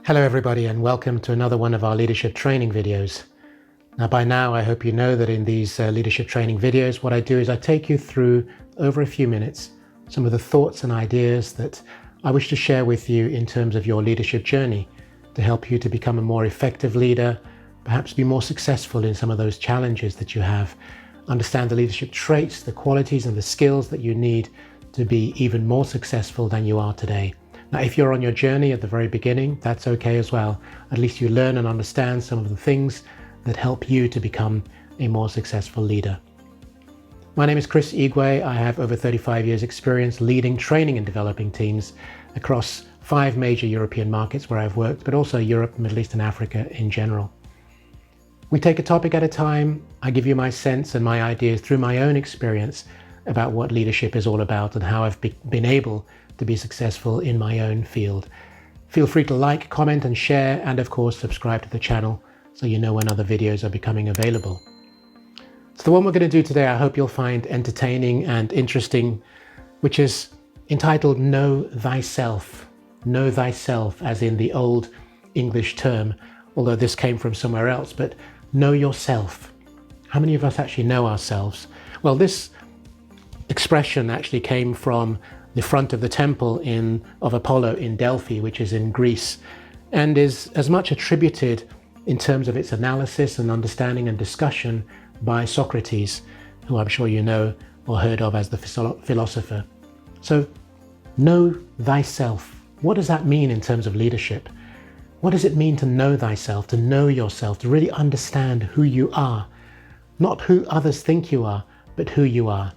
Hello everybody, and welcome to another one of our leadership training videos. Now by now I hope you know that in these leadership training videos what I do is I take you through over a few minutes some of the thoughts and ideas that I wish to share with you in terms of your leadership journey to help you to become a more effective leader, perhaps be more successful in some of those challenges that you have, understand the leadership traits, the qualities and the skills that you need to be even more successful than you are today. Now, if you're on your journey at the very beginning, that's okay as well. At least you learn and understand some of the things that help you to become a more successful leader. My name is Chris Igwe. I have over 35 years experience leading, training and developing teams across 5 major European markets where I've worked, but also Europe, Middle East and Africa in general. We take a topic at a time. I give you my sense and my ideas through my own experience about what leadership is all about and how I've been able to be successful in my own field. Feel free to like, comment and share, and of course subscribe to the channel so you know when other videos are becoming available. So the one we're going to do today I hope you'll find entertaining and interesting, which is entitled Know Thyself. Know Thyself, as in the old English term, although this came from somewhere else, but know yourself. How many of us actually know ourselves? Well, this expression actually came from the front of the temple of Apollo in Delphi, which is in Greece, and is as much attributed in terms of its analysis and understanding and discussion by Socrates, who I'm sure you know or heard of as the philosopher. So, know thyself. What does that mean in terms of leadership? What does it mean to know thyself, to know yourself, to really understand who you are? Not who others think you are, but who you are.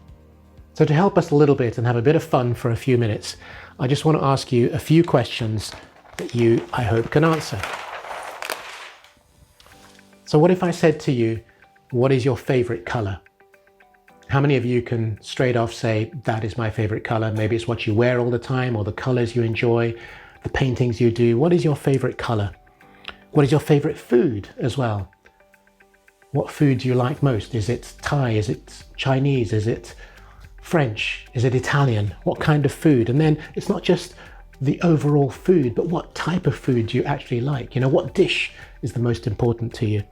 So to help us a little bit and have a bit of fun for a few minutes, I just want to ask you a few questions that you, I hope, can answer. So what if I said to you, what is your favorite color? How many of you can straight off say, that is my favorite color? Maybe it's what you wear all the time or the colors you enjoy, the paintings you do. What is your favorite color? What is your favorite food as well? What food do you like most? Is it Thai? Is it Chinese? Is it French? Is it Italian? What kind of food? And then it's not just the overall food, but what type of food do you actually like? You know, what dish is the most important to you?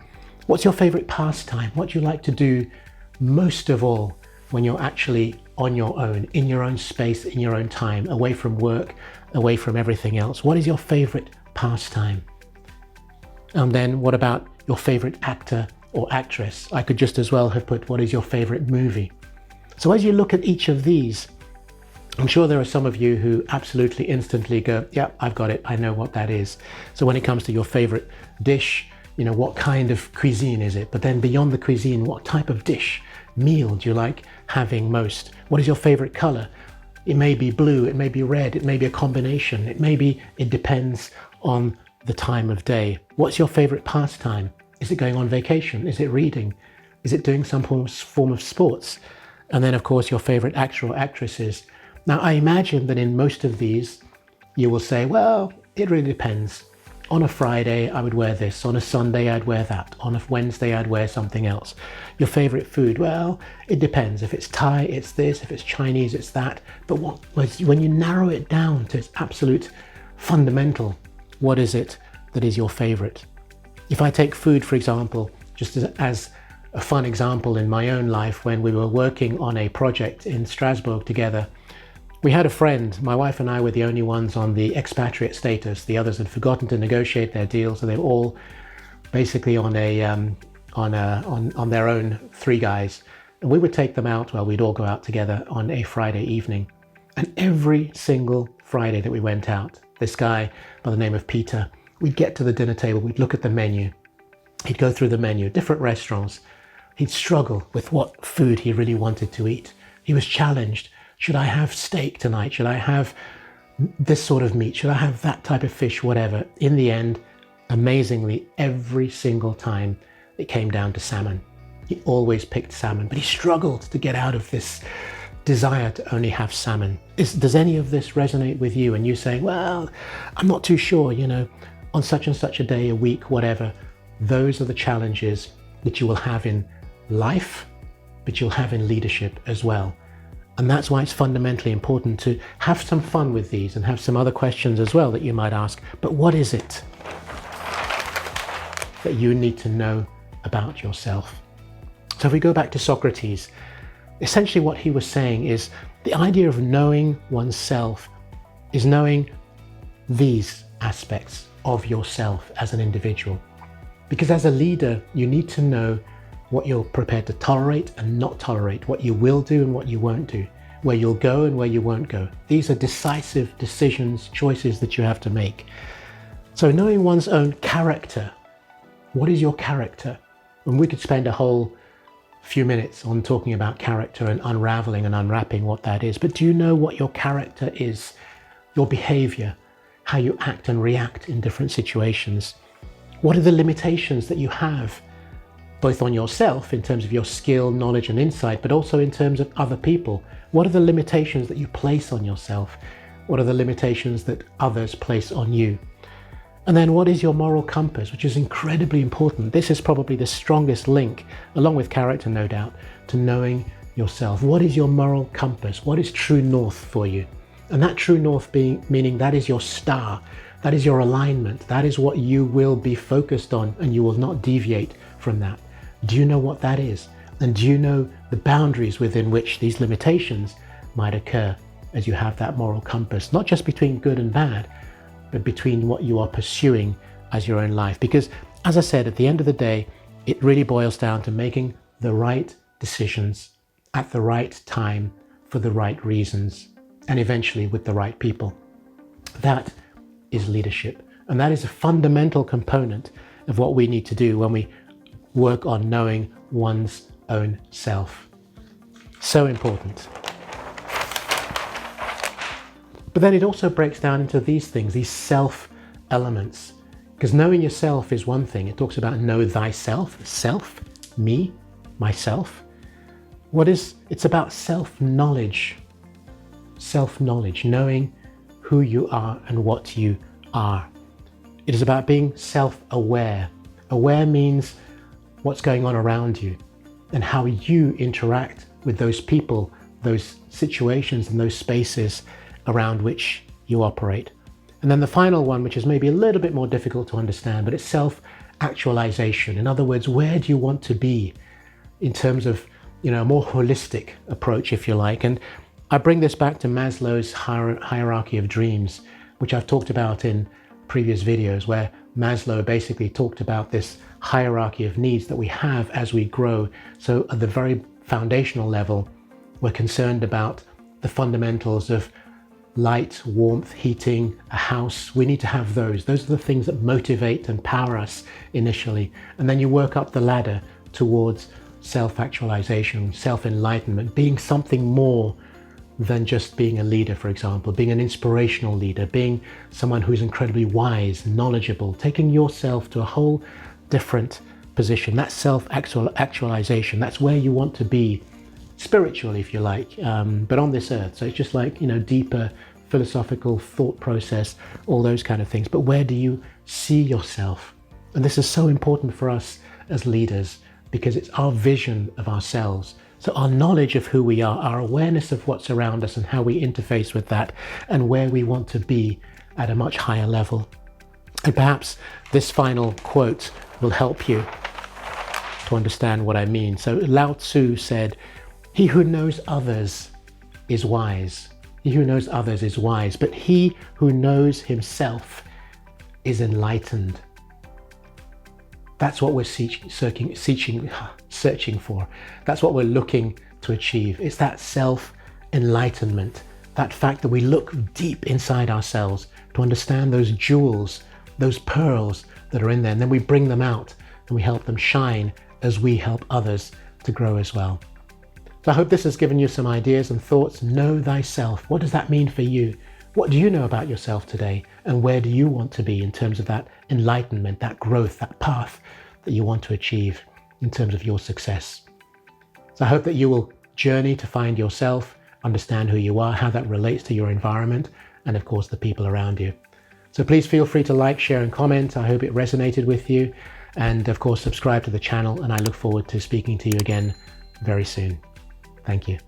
What's your favorite pastime? What do you like to do most of all when you're actually on your own, in your own space, in your own time, away from work, away from everything else? What is your favorite pastime? And then what about your favorite actor or actress? I could just as well have put, what is your favorite movie? So as you look at each of these, I'm sure there are some of you who absolutely instantly go, yeah, I've got it, I know what that is. So when it comes to your favorite dish, you know, what kind of cuisine is it? But then beyond the cuisine, what type of dish, meal do you like having most? What is your favorite color? It may be blue, it may be red, it may be a combination, it depends on the time of day. What's your favorite pastime? Is it going on vacation? Is it reading? Is it doing some form of sports? And then of course your favorite actor or actresses. Now I imagine that in most of these you will say, well, it really depends. On a Friday I would wear this, on a Sunday I'd wear that, on a Wednesday I'd wear something else. Your favorite food, well, it depends. If it's Thai, it's this, if it's Chinese, it's that. But when you narrow it down to its absolute fundamental, what is it that is your favorite? If I take food, for example, just as a fun example in my own life, when we were working on a project in Strasbourg together, we had a friend. My wife and I were the only ones on the expatriate status. The others had forgotten to negotiate their deal, so they were all basically on their own, 3 guys. And we would take them out, well, we'd all go out together on a Friday evening. And every single Friday that we went out, this guy by the name of Peter, we'd get to the dinner table, we'd look at the menu. He'd go through the menu, different restaurants. He'd struggle with what food he really wanted to eat. He was challenged. Should I have steak tonight? Should I have this sort of meat? Should I have that type of fish? Whatever. In the end, amazingly, every single time it came down to salmon. He always picked salmon, but he struggled to get out of this desire to only have salmon. Does any of this resonate with you? And you saying, well, I'm not too sure, you know, on such and such a day, a week, whatever. Those are the challenges that you will have in life, but you'll have in leadership as well. And that's why it's fundamentally important to have some fun with these and have some other questions as well that you might ask. But what is it? that you need to know about yourself. So if we go back to Socrates, essentially what he was saying is the idea of knowing oneself is knowing these aspects of yourself as an individual. Because as a leader, you need to know what you're prepared to tolerate and not tolerate, what you will do and what you won't do, where you'll go and where you won't go. These are decisive decisions, choices that you have to make. So knowing one's own character, what is your character? And we could spend a whole few minutes on talking about character and unraveling and unwrapping what that is. But do you know what your character is? Your behavior, how you act and react in different situations. What are the limitations that you have, both on yourself in terms of your skill, knowledge and insight, but also in terms of other people? What are the limitations that you place on yourself? What are the limitations that others place on you? And then what is your moral compass, which is incredibly important. This is probably the strongest link, along with character, no doubt, to knowing yourself. What is your moral compass? What is true north for you? And that true north meaning that is your star, that is your alignment, that is what you will be focused on, and you will not deviate from that. Do you know what that is? And do you know the boundaries within which these limitations might occur as you have that moral compass, not just between good and bad, but between what you are pursuing as your own life? Because as I said, at the end of the day, it really boils down to making the right decisions at the right time for the right reasons, and eventually with the right people. That is leadership. And that is a fundamental component of what we need to do when we work on knowing one's own self. So important. But then it also breaks down into these things, these self elements. Because knowing yourself is one thing. It talks about know thyself, self, me, myself. It's about self-knowledge. Self-knowledge, knowing who you are and what you are. It is about being self-aware. Aware means what's going on around you and how you interact with those people, those situations and those spaces around which you operate. And then the final one, which is maybe a little bit more difficult to understand, but it's self-actualization. In other words, where do you want to be in terms of, a more holistic approach, if you like? And I bring this back to Maslow's hierarchy of dreams, which I've talked about in previous videos, where Maslow basically talked about this hierarchy of needs that we have as we grow. So at the very foundational level, we're concerned about the fundamentals of light, warmth, heating, a house. We need to have those. Those are the things that motivate and power us initially. And then you work up the ladder towards self-actualization, self-enlightenment, being something more than just being a leader, for example, being an inspirational leader, being someone who's incredibly wise, knowledgeable, taking yourself to a whole different position. That's self-actualization. That's where you want to be spiritually, if you like, but on this earth. So it's just like, deeper philosophical thought process, all those kind of things. But where do you see yourself? And this is so important for us as leaders, because it's our vision of ourselves. So our knowledge of who we are, our awareness of what's around us and how we interface with that, and where we want to be at a much higher level. And perhaps this final quote will help you to understand what I mean. So Lao Tzu said, "He who knows others is wise. He who knows others is wise, but he who knows himself is enlightened." That's what we're searching for. That's what we're looking to achieve. It's that self-enlightenment, that fact that we look deep inside ourselves to understand those jewels, those pearls that are in there, and then we bring them out and we help them shine as we help others to grow as well. So I hope this has given you some ideas and thoughts. Know thyself. What does that mean for you? What do you know about yourself today? And where do you want to be in terms of that enlightenment, that growth, that path that you want to achieve in terms of your success? So I hope that you will journey to find yourself, understand who you are, how that relates to your environment, and of course the people around you. So please feel free to like, share and comment. I hope it resonated with you. And of course, subscribe to the channel, and I look forward to speaking to you again very soon. Thank you.